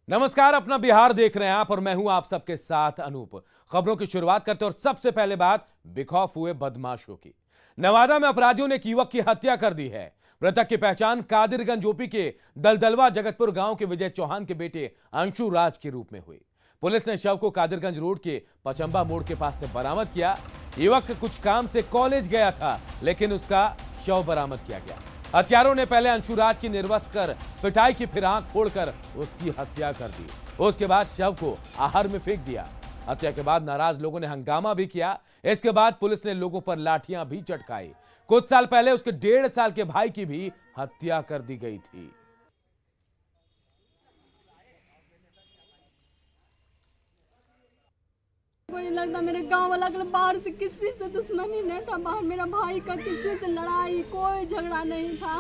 नमस्कार, अपना बिहार देख रहे हैं आप और मैं हूं आप सबके साथ अनूप। खबरों की शुरुआत करते हैं और सबसे पहले बात बेखौफ हुए बदमाशों की। नवादा में अपराधियों ने एक युवक की हत्या कर दी है। मृतक की पहचान कादिरगंज ओपी के दलदलवा जगतपुर गांव के विजय चौहान के बेटे अंशु राज के रूप में हुई। पुलिस ने शव को कादिरगंज रोड के पचंबा मोड़ के पास से बरामद किया। युवक कुछ काम से कॉलेज गया था, लेकिन उसका शव बरामद किया गया। हत्यारों ने पहले अंशुराज की निर्वस्त्र कर पिटाई की फिर आंख फोड़कर उसकी हत्या कर दी। उसके बाद शव को आहर में फेंक दिया। हत्या के बाद नाराज लोगों ने हंगामा भी किया। इसके बाद पुलिस ने लोगों पर लाठियां भी चटकाई। कुछ साल पहले उसके 1.5 साल के भाई की भी हत्या कर दी गई थी। मुझे लगता मेरे गांव वाला के बाहर से किसी से दुश्मनी नहीं था। बाहर मेरा भाई का किसी से लड़ाई कोई झगड़ा नहीं था।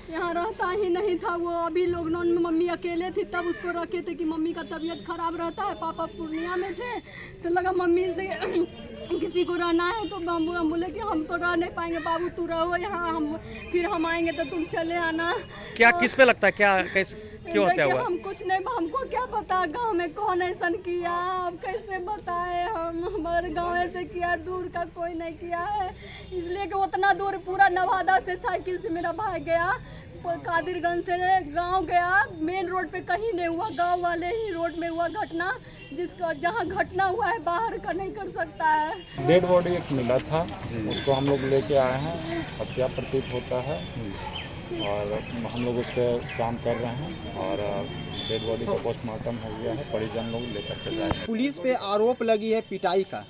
यहाँ रहता ही नहीं था। वो अभी लॉकडाउन में मम्मी अकेले थी, तब उसको रखे थे कि मम्मी का तबीयत खराब रहता है। पापा पूर्णिया में थे, तो लगा मम्मी से किसी को रहना है, तो हम बोले कि हम तो रह नहीं पाएंगे बाबू, तू रहो यहाँ, फिर हम आएंगे तो तुम चले आना। क्या किस पे लगता है, क्या कैसे क्यों हत्या हुआ? हम कुछ नहीं, हमको क्या पता गांव में कौन ऐसा किया, अब कैसे बताए। हम हमारे गांव ऐसे किया, दूर का कोई नहीं किया है। इसलिए कि उतना दूर पूरा नवादा से साइकिल से मेरा भाई गया, कादिरगंज से गांव गया। मेन रोड पे कहीं नहीं हुआ, गांव वाले ही रोड में हुआ घटना। जिसका जहां घटना हुआ है बाहर का नहीं कर सकता है। डेड बॉडी एक मिला था, उसको हम लोग लेके आए हैं। हत्या प्रतीत होता है और हम लोग उस पर काम कर रहे हैं और डेड बॉडी का पोस्टमार्टम हो गया है। परिजन लोग लेकर के जाएंगे। पुलिस पे आरोप लगी है पिटाई का,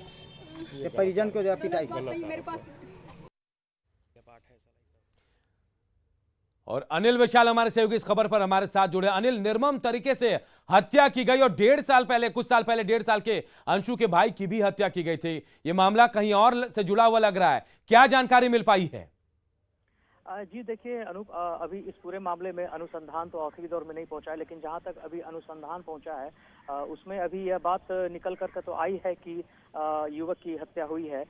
ये परिजन को जो है पिटाई का। मेरे पास और अनिल विशाल हमारे सहयोगी इस खबर पर हमारे साथ जुड़े। अनिल, निर्मम तरीके से हत्या की गई और 1.5 साल पहले, कुछ साल पहले 1.5 साल के अंशु के भाई की भी हत्या की गई थी। ये मामला कहीं और से जुड़ा हुआ लग रहा है, क्या जानकारी मिल पाई है? जी देखिए अनूप, अभी इस पूरे मामले में अनुसंधान तो आखिरी दौर में नहीं पहुंचा है, लेकिन जहां तक अभी अनुसंधान पहुंचा है उसमें अभी यह बात निकल कर तो आई है कि युवक की हत्या हुई है।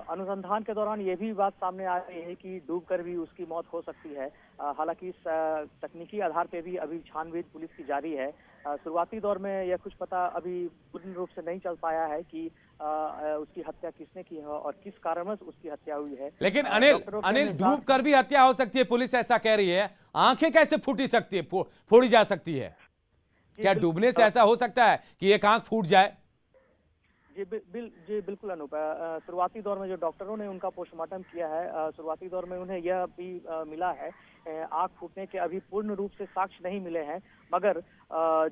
अनुसंधान के दौरान ये भी बात सामने आ रही है कि डूबकर भी उसकी मौत हो सकती है। हालांकि इस तकनीकी आधार पे भी अभी छानबीन पुलिस की जारी है। शुरुआती दौर में यह कुछ पता अभी पूर्ण रूप से नहीं चल पाया है कि उसकी हत्या किसने की है और किस कारणवश उसकी हत्या हुई है। लेकिन अनिल डूब कर भी हत्या हो सकती है, पुलिस ऐसा कह रही है। आंखें कैसे फूटी सकती है, फोड़ी जा सकती है? क्या डूबने से ऐसा हो सकता है कि एक आंख फूट जाए? जी बिल्कुल अनूप। शुरुआती दौर में जो डॉक्टरों ने उनका पोस्टमार्टम किया है, शुरुआती दौर में उन्हें यह भी मिला है, आंख फूटने के अभी पूर्ण रूप से साक्ष्य नहीं मिले हैं, मगर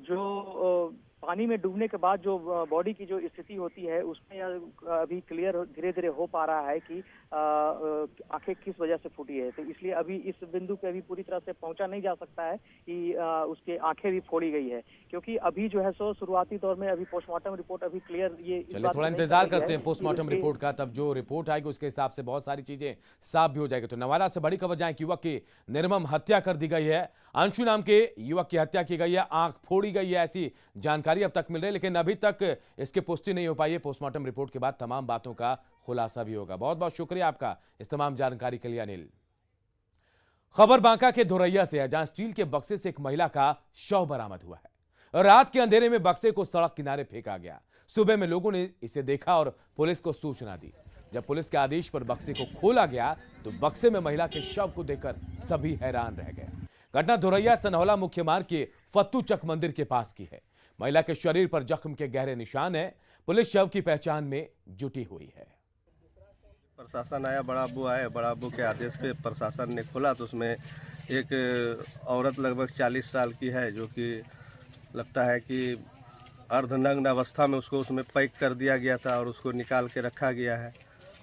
जो पानी में डूबने के बाद जो बॉडी की जो स्थिति होती है उसमें अभी क्लियर धीरे धीरे हो पा रहा है कि आंखें किस वजह से फूटी है। तो इसलिए अभी इस बिंदु पे अभी पूरी तरह से पहुंचा नहीं जा सकता है कि उसके आंखें भी फोड़ी गई है, क्योंकि अभी जो है सो शुरुआती दौर में अभी पोस्टमार्टम रिपोर्ट अभी क्लियर ये चलिए थोड़ा इंतजार करते हैं पोस्टमार्टम रिपोर्ट का। तब जो रिपोर्ट आएगी उसके हिसाब से बहुत सारी चीजें साफ भी हो जाएगी। तो नवादा से बड़ी खबर जाए कि युवक की निर्मम हत्या कर दी गई है। अंशु नाम के युवक की हत्या की गई है, आंख फोड़ी गई है, ऐसी जानकारी अब तक मिल रही है, लेकिन अभी तक इसकी पुष्टि नहीं हो पाई है। पोस्टमार्टम रिपोर्ट के बाद तमाम बातों का खुलासा भी होगा। बहुत बहुत शुक्रिया आपका इस तमाम जानकारी के लिए अनिल। खबर बांका के धोरैया से है, जहां स्टील के बक्से से एक महिला का शव बरामद हुआ है। रात के अंधेरे में बक्से को सड़क किनारे फेंका गया। सुबह में लोगों ने इसे देखा और पुलिस को सूचना दी। जब पुलिस के आदेश पर बक्से को खोला गया तो बक्से में महिला के शव को देखकर सभी हैरान रह गए। घटना धोरैया सनहौला मुख्य मार्ग के फत्तू चक मंदिर के पास की है। महिला के शरीर पर जख्म के गहरे निशान है। पुलिस शव की पहचान में जुटी हुई है। प्रशासन आया, बड़ा अब्बू आए, बड़ा अब्बू के आदेश पे प्रशासन ने खोला तो उसमें एक औरत लगभग 40 साल की है, जो कि लगता है कि अर्धनग्न अवस्था में उसको उसमें पैक कर दिया गया था और उसको निकाल के रखा गया है।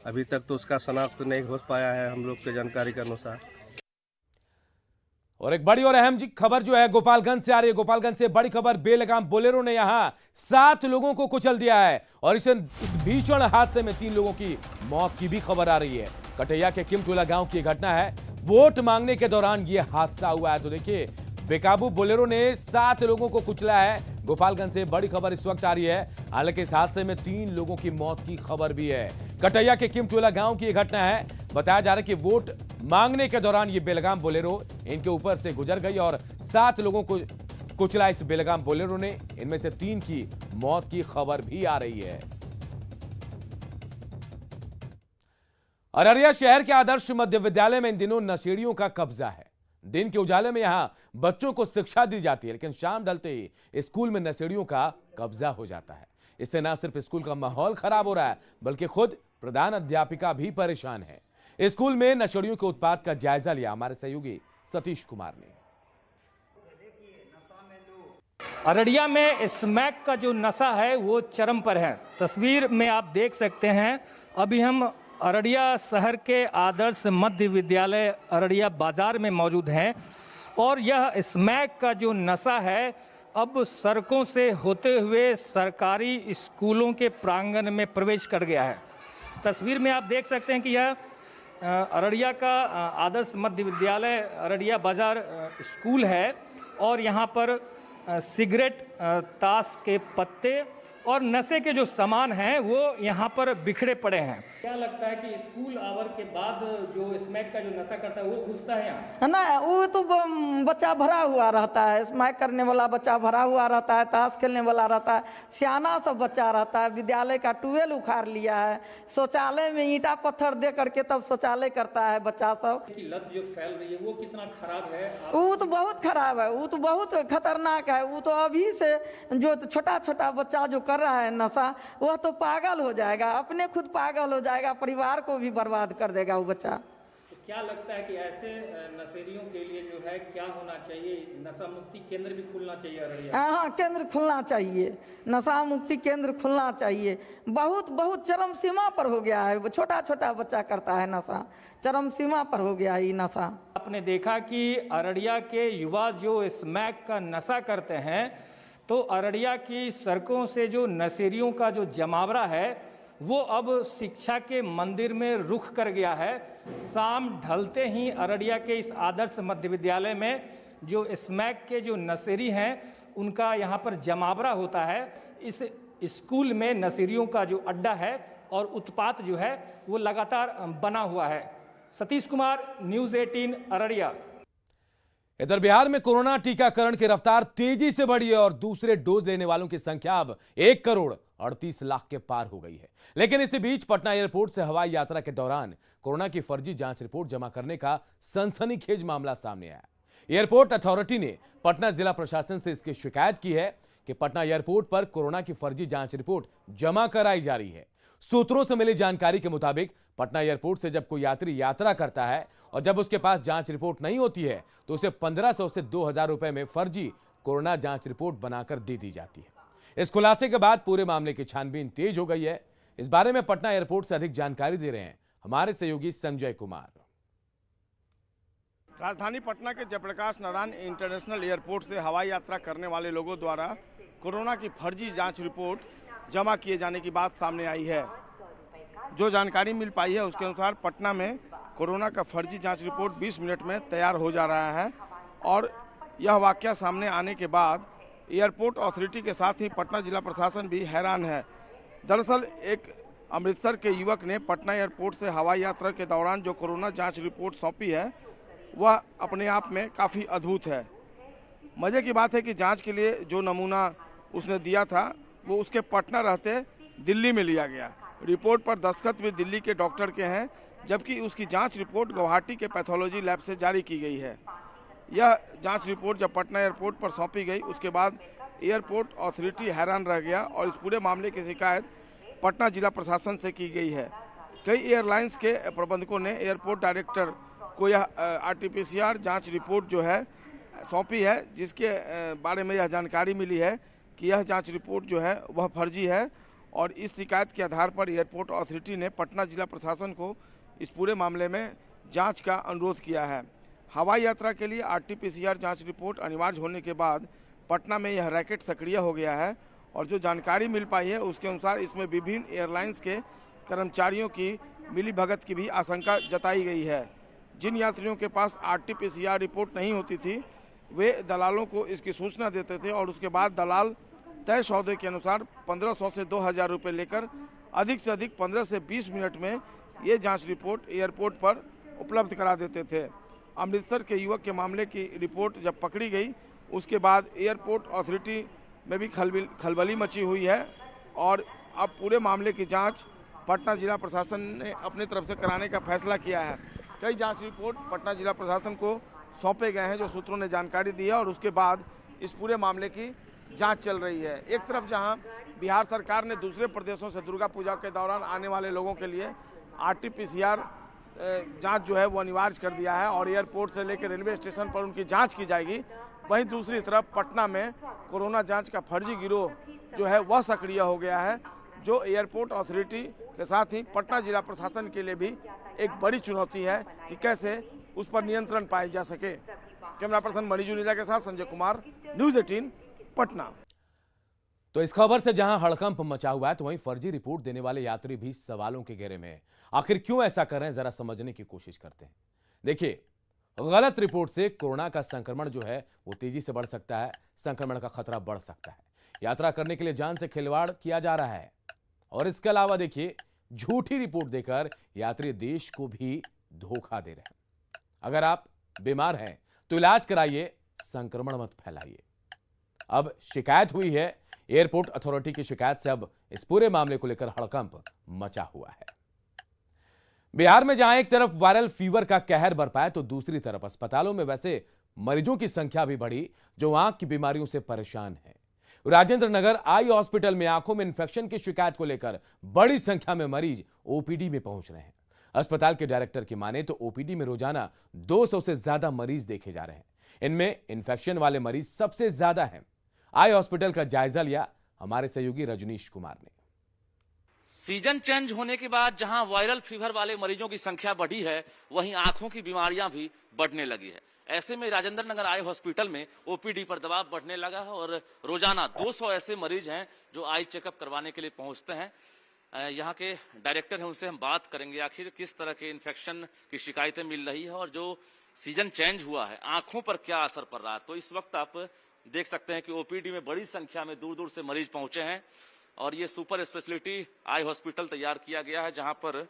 अभी तक तो उसका शनाख्त नहीं हो पाया है हम लोग के जानकारी के अनुसार। और एक बड़ी और अहम खबर जो है गोपालगंज से आ रही है। गोपालगंज से बड़ी खबर, बेलगाम बोलेरो ने यहां 7 लोगों को कुचल दिया है और इस भीषण हादसे में 3 लोगों की मौत की भी खबर आ रही है। कटैया के किमटोला गांव की घटना है। वोट मांगने के दौरान यह हादसा हुआ है। तो देखिए, बेकाबू बोलेरो ने 7 लोगों को कुचला है। गोपालगंज से बड़ी खबर इस वक्त आ रही है। हालांकि इस हादसे में 3 लोगों की मौत की खबर भी है। कटैया के किमटोला गांव की यह घटना है। बताया जा रहा है कि वोट मांगने के दौरान ये बेलगाम बोलेरो इनके ऊपर से गुजर गई और 7 लोगों को कुचला इस बेलगाम बोलेरो ने। इनमें से 3 की मौत की खबर भी आ रही है। अररिया शहर के आदर्श मध्य विद्यालय में इन दिनों नशेड़ियों का कब्जा है। दिन के उजाले में यहां बच्चों को शिक्षा दी जाती है, लेकिन शाम ढलते ही स्कूल में नशेड़ियों का कब्जा हो जाता है। इससे न सिर्फ स्कूल का माहौल खराब हो रहा है, बल्कि खुद प्रधान अध्यापिका भी परेशान है। स्कूल में नशेड़ियों के उत्पात का जायजा लिया हमारे सहयोगी सतीश कुमार ने। अररिया में स्मैक का जो नशा है वो चरम पर है। तस्वीर में आप देख सकते हैं, अभी हम अररिया शहर के आदर्श मध्य विद्यालय अररिया बाजार में मौजूद हैं और यह स्मैक का जो नशा है अब सड़कों से होते हुए सरकारी स्कूलों के प्रांगण में प्रवेश कर गया है। तस्वीर में आप देख सकते हैं कि यह अररिया का आदर्श मध्य विद्यालय अररिया बाजार स्कूल है और यहाँ पर सिगरेट, ताश के पत्ते और नशे के जो सामान हैं वो यहाँ पर बिखरे पड़े हैं। क्या लगता है कि स्कूल आवर के बाद जो स्मैक का जो नशा करता है वो घुसता है यहाँ? है ना, वो तो बच्चा भरा हुआ रहता है, स्मैक करने वाला बच्चा भरा हुआ रहता है, ताश खेलने वाला रहता है, सियाना सब बच्चा रहता है। विद्यालय का ट्यूबवेल उखाड़ लिया है, शौचालय में ईंटा पत्थर दे करके तब शौचालय करता है बच्चा सब। लत जो फैल रही है वो कितना खराब है? वो तो बहुत खराब है, वो तो बहुत खतरनाक है। वो तो अभी से जो छोटा छोटा बच्चा जो कर रहा है नशा, वह तो पागल हो जाएगा, अपने खुद पागल हो जाएगा, परिवार को भी बर्बाद कर देगा वो बच्चा। तो क्या लगता है कि ऐसे नशेड़ियों के लिए जो है क्या होना चाहिए? नशा मुक्ति केंद्र भी खुलना चाहिए अररिया? हाँ, केंद्र खुलना चाहिए, नशा मुक्ति केंद्र खुलना चाहिए। बहुत बहुत चरम सीमा पर हो गया है, छोटा छोटा बच्चा करता है नशा, चरम सीमा पर हो गया है ये नशा। आपने देखा कि अररिया के युवा जो स्मैक का नशा करते हैं, तो अररिया की सड़कों से जो नशेड़ियों का जो जमावड़ा है वो अब शिक्षा के मंदिर में रुख कर गया है। शाम ढलते ही अररिया के इस आदर्श मध्य विद्यालय में जो स्मैक के जो नशेड़ी हैं उनका यहाँ पर जमावड़ा होता है। इस स्कूल में नशेड़ियों का जो अड्डा है और उत्पात जो है वो लगातार बना हुआ है। सतीश कुमार, न्यूज़ 18 अररिया। इधर बिहार में कोरोना टीकाकरण की रफ्तार तेजी से बढ़ी है और दूसरे डोज लेने वालों की संख्या अब 1,38,00,000 के पार हो गई है। लेकिन इसी बीच पटना एयरपोर्ट से हवाई यात्रा के दौरान कोरोना की फर्जी जांच रिपोर्ट जमा करने का सनसनीखेज मामला सामने आया। एयरपोर्ट अथॉरिटी ने पटना जिला प्रशासन से इसकी शिकायत की है कि पटना एयरपोर्ट पर कोरोना की फर्जी जांच रिपोर्ट जमा कराई जा रही है। सूत्रों से मिली जानकारी के मुताबिक पटना एयरपोर्ट से जब कोई यात्री यात्रा करता है और जब उसके पास जांच रिपोर्ट नहीं होती है तो उसे 1500 से 2000 रुपए में फर्जी कोरोना जांच रिपोर्ट बनाकर दे दी जाती है। इस खुलासे के बाद पूरे मामले की छानबीन तेज हो गई है। इस बारे में पटना एयरपोर्ट से अधिक जानकारी दे रहे हैं हमारे सहयोगी संजय कुमार। राजधानी पटना के जयप्रकाश नारायण इंटरनेशनल एयरपोर्ट से हवाई यात्रा करने वाले लोगों द्वारा कोरोना की फर्जी जांच रिपोर्ट जमा किए जाने की बात सामने आई है। जो जानकारी मिल पाई है उसके अनुसार पटना में कोरोना का फर्जी जांच रिपोर्ट 20 मिनट में तैयार हो जा रहा है और यह वाकया सामने आने के बाद एयरपोर्ट अथॉरिटी के साथ ही पटना जिला प्रशासन भी हैरान है। दरअसल एक अमृतसर के युवक ने पटना एयरपोर्ट से हवाई यात्रा के दौरान जो कोरोना जांच रिपोर्ट सौंपी है वह अपने आप में काफ़ी अद्भुत है। मज़े की बात है कि जांच के लिए जो नमूना उसने दिया था वो उसके पटना रहते दिल्ली में लिया गया। रिपोर्ट पर दस्तखत भी दिल्ली के डॉक्टर के हैं, जबकि उसकी जांच रिपोर्ट गुवाहाटी के पैथोलॉजी लैब से जारी की गई है। यह जांच रिपोर्ट जब पटना एयरपोर्ट पर सौंपी गई उसके बाद एयरपोर्ट अथॉरिटी हैरान रह गया और इस पूरे मामले की शिकायत पटना जिला प्रशासन से की गई है। कई एयरलाइंस के प्रबंधकों ने एयरपोर्ट डायरेक्टर को यह RT-PCR जाँच रिपोर्ट जो है सौंपी है, जिसके बारे में यह जानकारी मिली है कि यह जांच रिपोर्ट जो है वह फर्जी है और इस शिकायत के आधार पर एयरपोर्ट अथॉरिटी ने पटना जिला प्रशासन को इस पूरे मामले में जांच का अनुरोध किया है। हवाई यात्रा के लिए RT-PCR जांच रिपोर्ट अनिवार्य होने के बाद पटना में यह रैकेट सक्रिय हो गया है और जो जानकारी मिल पाई है उसके अनुसार इसमें विभिन्न एयरलाइंस के कर्मचारियों की मिलीभगत की भी आशंका जताई गई है। जिन यात्रियों के पास RT-PCR रिपोर्ट नहीं होती थी वे दलालों को इसकी सूचना देते थे और उसके बाद दलाल तय सौदे के अनुसार 1500 से 2000 रुपये लेकर अधिक से अधिक 15 से 20 मिनट में ये जांच रिपोर्ट एयरपोर्ट पर उपलब्ध करा देते थे। अमृतसर के युवक के मामले की रिपोर्ट जब पकड़ी गई उसके बाद एयरपोर्ट अथॉरिटी में भी खलबली मची हुई है और अब पूरे मामले की जांच पटना जिला प्रशासन ने अपनी तरफ से कराने का फैसला किया है। कई जांच रिपोर्ट पटना जिला प्रशासन को सौंपे गए हैं, जो सूत्रों ने जानकारी दी है, और उसके बाद इस पूरे मामले की जांच चल रही है। एक तरफ जहां बिहार सरकार ने दूसरे प्रदेशों से दुर्गा पूजा के दौरान आने वाले लोगों के लिए RT-PCR जांच जो है वो अनिवार्य कर दिया है और एयरपोर्ट से लेकर रेलवे स्टेशन पर उनकी जांच की जाएगी, वहीं दूसरी तरफ पटना में कोरोना जांच का फर्जी गिरोह जो है वह सक्रिय हो गया है, जो एयरपोर्ट अथॉरिटी के साथ ही पटना जिला प्रशासन के लिए भी एक बड़ी चुनौती है कि कैसे उस पर नियंत्रण पाया जा सके। कैमरा पर्सन मणि जुनेजा के साथ संजय कुमार, न्यूज़ 18 पटना। तो इस खबर से जहां हड़कंप मचा हुआ है, तो वहीं फर्जी रिपोर्ट देने वाले यात्री भी सवालों के घेरे में हैं। आखिर क्यों ऐसा कर रहे हैं, जरा समझने की कोशिश करते हैं। देखिए, गलत रिपोर्ट से कोरोना का संक्रमण जो है वो तेजी से बढ़ सकता है, संक्रमण का खतरा बढ़ सकता है। यात्रा करने के लिए जान से खिलवाड़ किया जा रहा है और इसके अलावा देखिए, झूठी रिपोर्ट देकर यात्री देश को भी धोखा दे रहे हैं। अगर आप बीमार हैं तो इलाज कराइए, संक्रमण मत फैलाइए। अब शिकायत हुई है, एयरपोर्ट अथॉरिटी की शिकायत से अब इस पूरे मामले को लेकर हड़कंप मचा हुआ है। बिहार में जहां एक तरफ वायरल फीवर का कहर बरपा है, तो दूसरी तरफ अस्पतालों में वैसे मरीजों की संख्या भी बढ़ी जो आंख की बीमारियों से परेशान है। राजेंद्र नगर आई हॉस्पिटल में आंखों में इंफेक्शन की शिकायत को लेकर बड़ी संख्या में मरीज ओपीडी में पहुंच रहे हैं। अस्पताल के डायरेक्टर की माने तो ओपीडी में रोजाना 200 से ज्यादा मरीज देखे जा रहे हैं। इनमें इंफेक्शन वाले मरीज सबसे ज्यादा हैं। आई हॉस्पिटल का जायजा लिया हमारे सहयोगी रजनीश कुमार ने। सीजन चेंज होने के बाद जहां वायरल फीवर वाले मरीजों की संख्या बढ़ी है, वहीं आंखों की बीमारियां भी बढ़ने लगी है। ऐसे में राजेंद्र नगर आई हॉस्पिटल में ओपीडी पर दबाव बढ़ने लगा है और रोजाना 200 ऐसे मरीज हैं जो आई चेकअप करवाने के लिए पहुंचते हैं। यहाँ के डायरेक्टर हैं, उनसे हम बात करेंगे आखिर किस तरह के इन्फेक्शन की शिकायतें मिल रही है और जो सीजन चेंज हुआ है आंखों पर क्या असर पड़ रहा है। तो इस वक्त आप देख सकते हैं कि ओपीडी में बड़ी संख्या में दूर दूर से मरीज पहुंचे हैं और ये सुपर स्पेशलिटी आई हॉस्पिटल तैयार किया गया है, जहां पर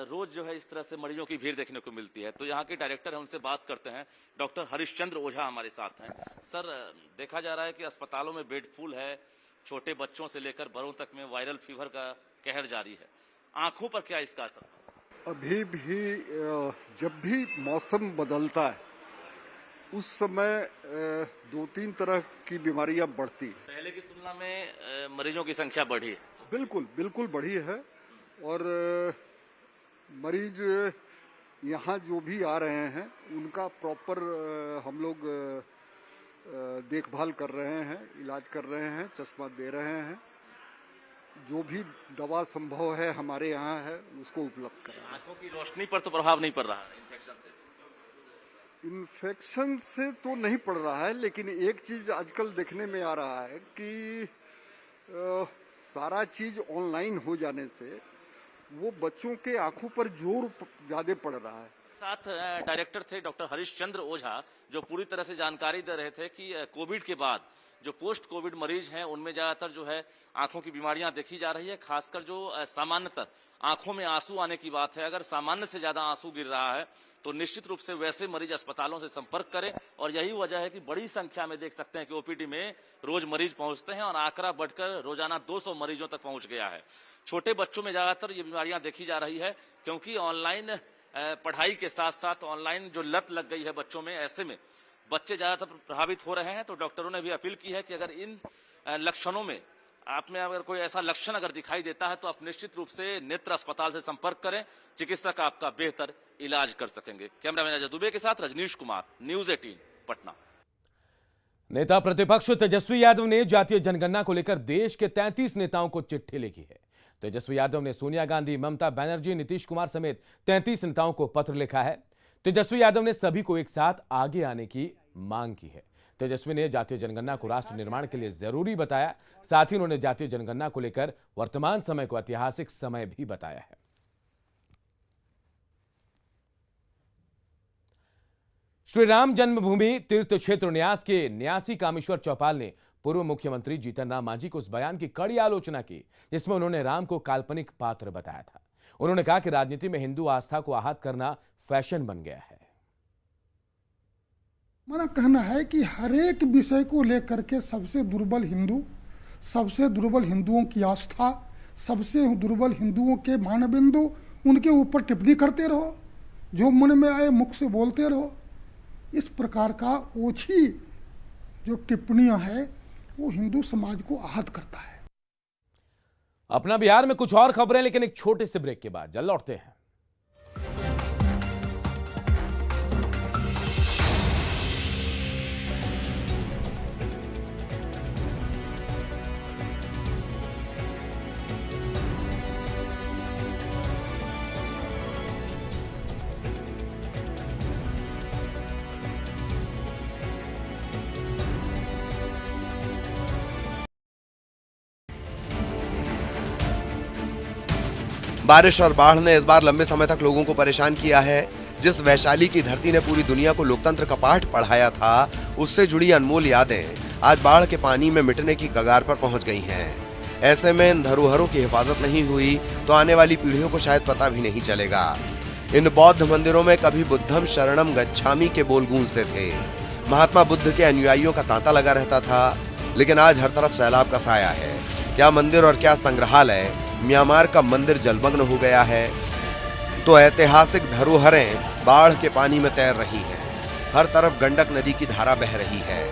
रोज जो है इस तरह से मरीजों की भीड़ देखने को मिलती है। तो यहाँ के डायरेक्टर हैं, उनसे बात करते हैं। डॉक्टर हरिश्चंद्र ओझा हमारे साथ हैं। सर, देखा जा रहा है कि अस्पतालों में बेड फुल है, छोटे बच्चों से लेकर बड़ों तक में वायरल फीवर का कहर जारी है। आंखों पर क्या इसका असर? अभी भी जब भी मौसम बदलता है उस समय 2-3 तरह की बीमारियां बढ़ती है। पहले की तुलना में मरीजों की संख्या बढ़ी है? बिल्कुल बढ़ी है और मरीज यहाँ जो भी आ रहे हैं उनका प्रॉपर हम लोग देखभाल कर रहे हैं, इलाज कर रहे हैं, चश्मा दे रहे हैं। जो भी दवा संभव है हमारे यहाँ है उसको उपलब्ध कर रहे हैं। आंखों की रोशनी पर तो प्रभाव नहीं पड़ रहा है इन्फेक्शन से तो नहीं पड़ रहा है, लेकिन एक चीज आजकल देखने में आ रहा है कि सारा चीज ऑनलाइन हो जाने से वो बच्चों के आंखों पर जोर ज्यादा पड़ रहा है। साथ डायरेक्टर थे डॉक्टर हरिश्चंद्र ओझा, जो पूरी तरह से जानकारी दे रहे थे कि कोविड के बाद जो पोस्ट कोविड मरीज हैं उनमें ज्यादातर जो है आंखों की बीमारियां देखी जा रही है। खासकर जो सामान्यतः आंखों में आंसू आने की बात है, अगर सामान्य से ज्यादा आंसू गिर रहा है तो निश्चित रूप से वैसे मरीज अस्पतालों से संपर्क करें। और यही वजह है कि बड़ी संख्या में देख सकते हैं कि ओपीडी में रोज मरीज पहुंचते हैं और आंकड़ा बढ़कर रोजाना 200 मरीजों तक पहुंच गया है। छोटे बच्चों में ज्यादातर ये बीमारियां देखी जा रही है, क्योंकि ऑनलाइन पढ़ाई के साथ साथ ऑनलाइन जो लत लग गई है बच्चों में, ऐसे में बच्चे ज्यादातर प्रभावित हो रहे हैं। तो डॉक्टरों ने भी अपील की है कि अगर इन लक्षणों में आप में अगर कोई ऐसा लक्षण अगर दिखाई देता है तो आप निश्चित रूप से नेत्र अस्पताल से संपर्क करें, चिकित्सक आपका बेहतर इलाज कर सकेंगे। कैमरामैन अजय दुबे के साथ रजनीश कुमार, न्यूज़ 18 पटना। नेता प्रतिपक्ष तेजस्वी यादव ने जातीय जनगणना को लेकर देश के 33 नेताओं को चिट्ठी लिखी है। तेजस्वी यादव ने सोनिया गांधी, ममता बनर्जी, नीतीश कुमार समेत 33 नेताओं को पत्र लिखा है। तेजस्वी यादव ने सभी को एक साथ आगे आने की मांग की है। तेजस्वी ने जातीय जनगणना को राष्ट्र निर्माण के लिए जरूरी बताया। साथ ही उन्होंने जातीय जनगणना को लेकर वर्तमान समय को ऐतिहासिक समय भी बताया है। श्री राम जन्मभूमि तीर्थ क्षेत्र न्यास के न्यासी कामेश्वर चौपाल ने पूर्व मुख्यमंत्री जीतन राम मांझी को उस बयान की कड़ी आलोचना की जिसमें उन्होंने राम को काल्पनिक पात्र बताया था। उन्होंने कहा कि राजनीति में हिंदू आस्था को आहत करना फैशन बन गया है। हमारा कहना है कि हर एक विषय को लेकर के सबसे दुर्बल हिंदुओं की आस्था, सबसे दुर्बल हिंदुओं के मानबिंदु, उनके ऊपर टिप्पणी करते रहो, जो मन में आए मुख से बोलते रहो। इस प्रकार का ओछी जो टिप्पणियां है वो हिंदू समाज को आहत करता है। अपना बिहार में कुछ और खबरें, लेकिन एक छोटे से ब्रेक के बाद जल्द लौटते हैं। बारिश और बाढ़ ने इस बार लंबे समय तक लोगों को परेशान किया है। जिस वैशाली की धरती ने पूरी दुनिया को लोकतंत्र का पाठ पढ़ाया था, उससे जुड़ी अनमोल यादें आज बाढ़ के पानी में मिटने की कगार पर पहुंच गई हैं। ऐसे में इन धरोहरों की हिफाजत नहीं हुई तो आने वाली पीढ़ियों को शायद पता भी नहीं चलेगा। इन बौद्ध मंदिरों में कभी बुद्धम शरणम गच्छामि के बोल गूंजते थे, महात्मा बुद्ध के अनुयायियों का तांता लगा रहता था, लेकिन आज हर तरफ सैलाब का साया है। क्या मंदिर और क्या संग्रहालय, म्यांमार का मंदिर जलमग्न हो गया है तो ऐतिहासिक धरोहरें बाढ़ के पानी में तैर रही हैं। हर तरफ गंडक नदी की धारा बह रही है।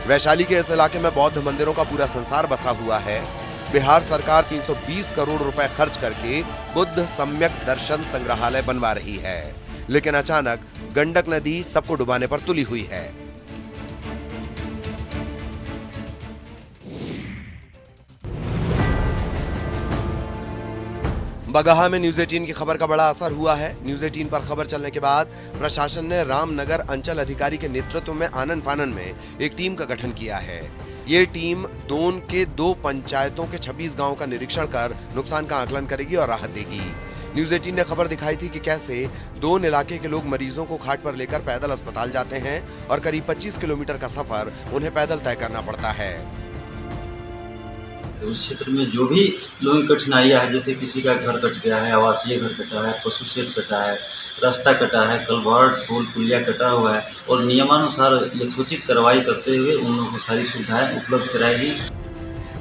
वैशाली के इस इलाके में बौद्ध मंदिरों का पूरा संसार बसा हुआ है। बिहार सरकार 320 करोड़ रुपए खर्च करके बुद्ध सम्यक दर्शन संग्रहालय बनवा रही है, लेकिन अचानक गंडक नदी सबको डुबाने पर तुली हुई है। बगहा में न्यूज 18 की खबर का बड़ा असर हुआ है। न्यूज 18 पर खबर चलने के बाद प्रशासन ने रामनगर अंचल अधिकारी के नेतृत्व में आनन फानन में एक टीम का गठन किया है। ये टीम दोन के 2 पंचायतों के 26 गांवों का निरीक्षण कर नुकसान का आकलन करेगी और राहत देगी। न्यूज 18 ने खबर दिखाई थी कि कैसे दोन इलाके के लोग मरीजों को खाट पर लेकर पैदल अस्पताल जाते हैं और करीब 25 किलोमीटर का सफर उन्हें पैदल तय करना पड़ता है। उस क्षेत्र में जो भी लोगों की कठिनाइयाँ है, जैसे किसी का घर कट गया है, आवासीय घर कटा है, पशु शेड कटा है, रास्ता कटा है, कलवर्ट पुल पुलिया कटा हुआ है, और नियमानुसार यथोचित कार्रवाई करते हुए उन लोगों को सारी सुविधाएं उपलब्ध कराएगी।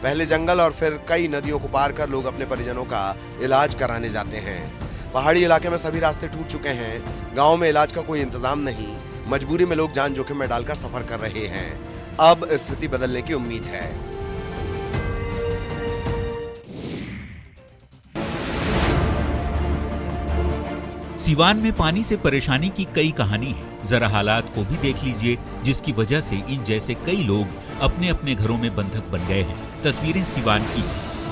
पहले जंगल और फिर कई नदियों को पार कर लोग अपने परिजनों का इलाज कराने जाते हैं। पहाड़ी इलाके में सभी रास्ते टूट चुके हैं। गाँव में इलाज का कोई इंतजाम नहीं, मजबूरी में लोग जान जोखिम में डालकर सफर कर रहे हैं। अब स्थिति बदलने की उम्मीद है। सीवान में पानी से परेशानी की कई कहानी है। जरा हालात को भी देख लीजिए, जिसकी वजह से इन जैसे कई लोग अपने अपने घरों में बंधक बन गए हैं। तस्वीरें सीवान की,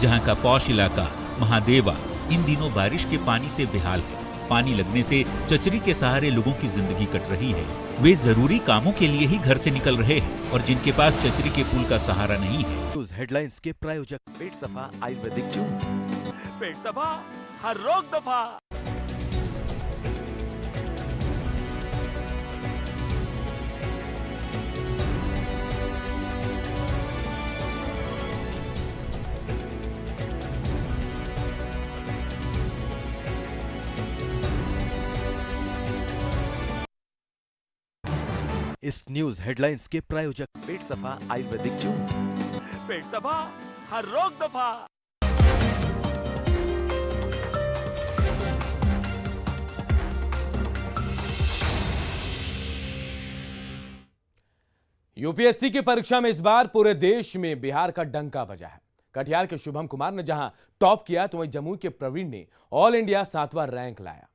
जहां का पौष इलाका महादेवा इन दिनों बारिश के पानी से बेहाल है। पानी लगने से चचरी के सहारे लोगों की जिंदगी कट रही है। वे जरूरी कामों के लिए ही घर से निकल रहे हैं और जिनके पास चचरी के पुल का सहारा नहीं है। न्यूज हेडलाइंस के प्रायोजक पेट सफा आयुर्वेदिक चूर्ण, पेट सफा हर रोग दफा। इस न्यूज हेडलाइंस के प्रायोजक पेट सफा आयुर्वेदिक चूर्ण, पेट सफा हर रोग दफा। यूपीएससी की परीक्षा में इस बार पूरे देश में बिहार का डंका बजा है। कटिहार के शुभम कुमार ने जहां टॉप किया तो वहीं जमुई के प्रवीण ने ऑल इंडिया 7वां रैंक लाया।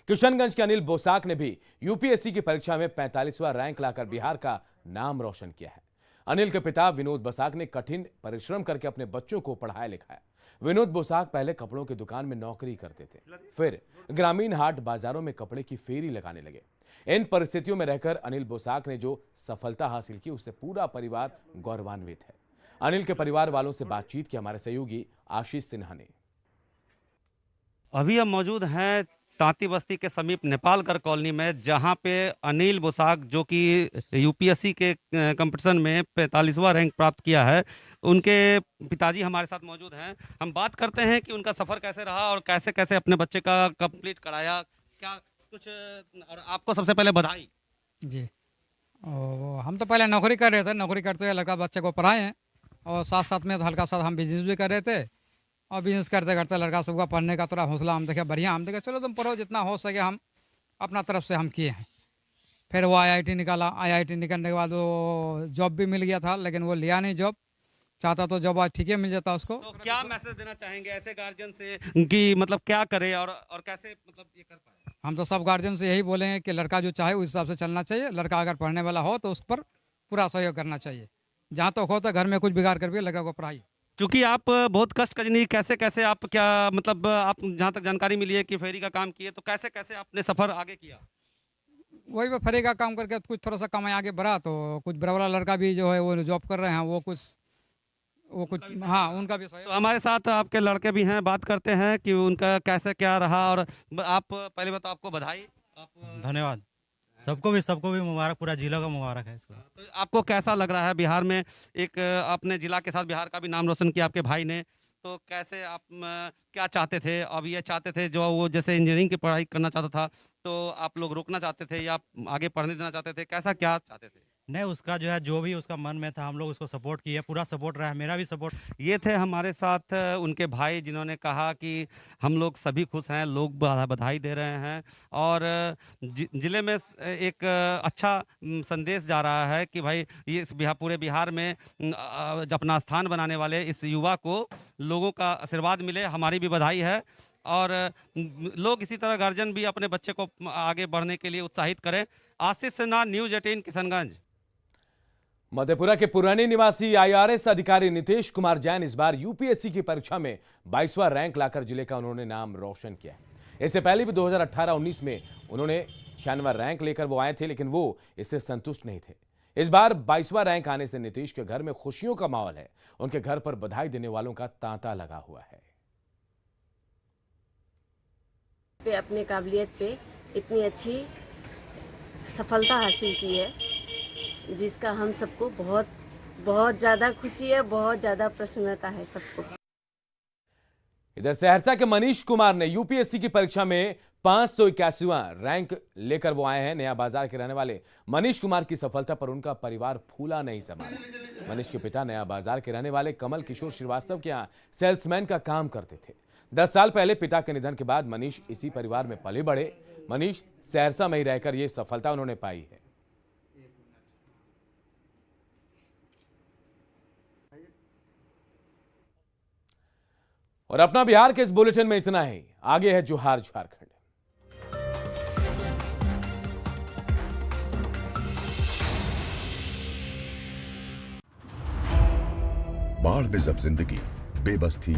किशनगंज के अनिल बोसाक ने भी यूपीएससी की परीक्षा में 45वां रैंक लाकर बिहार का नाम रोशन किया है। अनिल के पिता विनोद बोसाक ने कठिन परिश्रम करके अपने बच्चों को पढ़ाया लिखाया। विनोद बोसाक पहले कपड़ों की दुकान में नौकरी करते थे, फिर ग्रामीण हाट बाजारों में कपड़े की फेरी लगाने लगे। इन परिस्थितियों में रहकर अनिल बोसाक ने जो सफलता हासिल की उससे पूरा परिवार गौरवान्वित है। अनिल के परिवार वालों से बातचीत की हमारे सहयोगी आशीष सिन्हा ने। अभी हम मौजूद हैं तांती बस्ती के समीप नेपालकर कॉलोनी में, जहां पे अनिल बोसाक जो कि यूपीएससी के कंपटीशन में 45वां रैंक प्राप्त किया है, उनके पिताजी हमारे साथ मौजूद हैं। हम बात करते हैं कि उनका सफ़र कैसे रहा और कैसे कैसे अपने बच्चे का कंप्लीट कराया, क्या कुछ। और आपको सबसे पहले बधाई। जी हम तो पहले नौकरी कर रहे थे, नौकरी करते हुए लड़का बच्चे को पढ़ाए हैं और साथ साथ में हल्का सा हम बिजनेस भी कर रहे थे और बिजनेस करते करते लड़का सबका पढ़ने का थोड़ा हौसला हम देखे बढ़िया, हम देखे चलो तुम पढ़ो जितना हो सके हम अपना तरफ से हम किए हैं। फिर वो IIT निकाला, IIT निकलने के बाद वो जॉब भी मिल गया था लेकिन वो लिया नहीं जॉब, चाहता तो जॉब आज ठीक है मिल जाता उसको। तो क्या मैसेज देना चाहेंगे ऐसे गार्जियन से कि मतलब क्या करे और कैसे मतलब ये कर पाए? हम तो सब गार्जियन से यही बोलेंगे कि लड़का जो चाहे उस हिसाब से चलना चाहिए। लड़का अगर पढ़ने वाला हो तो उस पर पूरा सहयोग करना चाहिए, जहाँ तक हो तो घर में कुछ बिगाड़ कर भी लड़का को पढ़ाई। क्योंकि आप बहुत कष्ट कजनी कैसे कैसे आप क्या मतलब आप जहाँ तक जानकारी मिली है कि फेरी का काम किए, तो कैसे कैसे आपने सफ़र आगे किया? वही पे फेरी का काम करके कुछ थोड़ा सा कमाई आगे बढ़ा, तो कुछ बड़ा वाला लड़का भी जो है वो जॉब कर रहे हैं, वो कुछ हाँ उनका भी सहयोग। तो हमारे साथ आपके लड़के भी हैं, बात करते हैं कि उनका कैसे क्या रहा। और आप पहले बताओ, आपको बधाई। धन्यवाद। सबको भी मुबारक, पूरा जिला का मुबारक है इसको। तो आपको कैसा लग रहा है बिहार में एक अपने जिला के साथ बिहार का भी नाम रोशन किया आपके भाई ने, तो कैसे आप क्या चाहते थे? अब ये चाहते थे जो वो जैसे इंजीनियरिंग की पढ़ाई करना चाहता था तो आप लोग रोकना चाहते थे या आगे पढ़ने देना चाहते थे, कैसा क्या चाहते थे? नहीं, उसका जो है जो भी उसका मन में था हम लोग उसको सपोर्ट किए, पूरा सपोर्ट रहा है, मेरा भी सपोर्ट। ये थे हमारे साथ उनके भाई जिन्होंने कहा कि हम लोग सभी खुश हैं, लोग बधाई दे रहे हैं और ज़िले में एक अच्छा संदेश जा रहा है कि भाई ये इस पूरे बिहार में अपना स्थान बनाने वाले इस युवा को लोगों का आशीर्वाद मिले, हमारी भी बधाई है। और लोग इसी तरह गार्जियन भी अपने बच्चे को आगे बढ़ने के लिए उत्साहित करें। आशीष सिन्हा, न्यूज़ 18 किशनगंज। मधेपुरा के पुराने निवासी IRS अधिकारी नितेश कुमार जैन इस बार UPSC की परीक्षा में 22वां रैंक लाकर जिले का उन्होंने नाम रोशन किया। इससे पहले भी 2018-19 में उन्होंने 96वां रैंक लेकर वो आए थे, लेकिन वो इससे संतुष्ट नहीं थे। इस बार 22वां रैंक आने से नितेश के घर में खुशियों का माहौल है। उनके घर पर बधाई देने वालों का तांता लगा हुआ है। अपने काबिलियत पे इतनी अच्छी सफलता हासिल की है, जिसका हम सबको बहुत बहुत ज़्यादा खुशी है, बहुत ज़्यादा प्रसन्नता है सबको। इधर सहरसा के मनीष कुमार ने UPSC की परीक्षा में 581वां रैंक लेकर वो आए हैं। नया बाजार के रहने वाले मनीष कुमार की सफलता पर उनका परिवार फूला नहीं समा। मनीष के पिता नया बाजार के रहने वाले कमल किशोर श्रीवास्तव के यहाँ सेल्समैन का काम करते थे। 10 साल पहले पिता के निधन के बाद मनीष इसी परिवार में पले बढ़े। मनीष सहरसा में ही रहकर ये सफलता उन्होंने पाई है। और अपना बिहार के इस बुलेटिन में इतना ही। आगे है जोहार झारखंड। बाढ़ में जब जिंदगी बेबस थी,